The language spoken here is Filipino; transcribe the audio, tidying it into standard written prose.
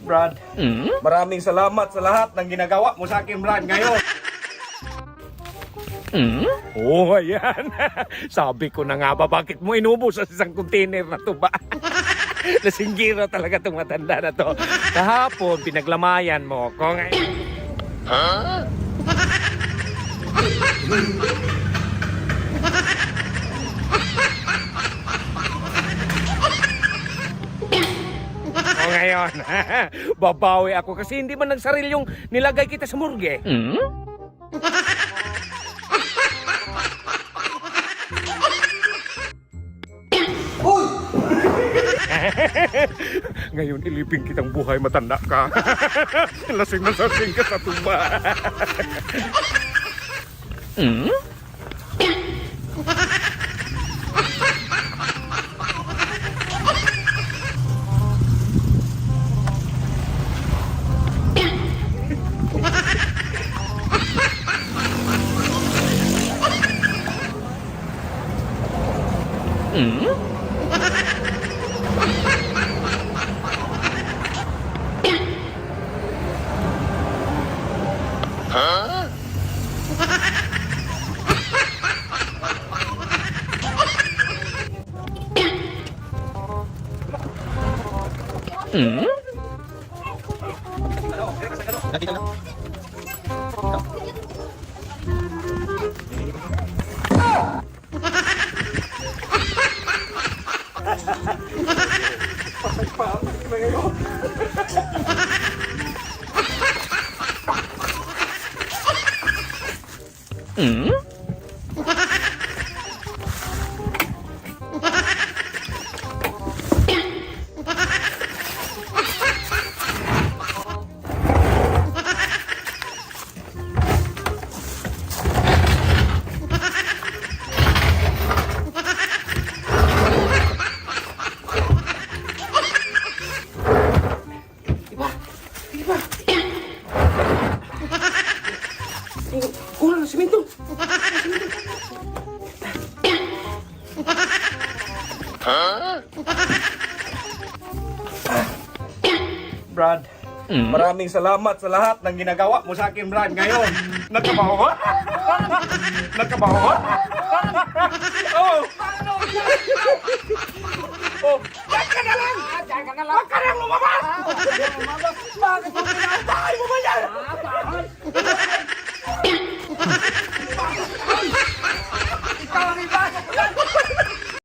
Brad, maraming salamat sa lahat ng ginagawa mo sa akin, Brad, ngayon. Oo, ayan. Sabi ko na nga ba, bakit mo inubos sa isang container na to ba? Lasinggiro talaga itong matanda na to. Kahapon, pinaglamayan mo ko ngayon. O ngayon, babawi ako kasi hindi man nagsaril yung nilagay kita sa morgue. Ngayon, iliping kitang buhay, matanda ka. Lasing na lasing ka sa tuba. Kulang na simento. Brad, maraming salamat sa lahat ng ginagawa mo sa akin, Brad, ngayon. Nagkabaho? Nagkabaho? Oh!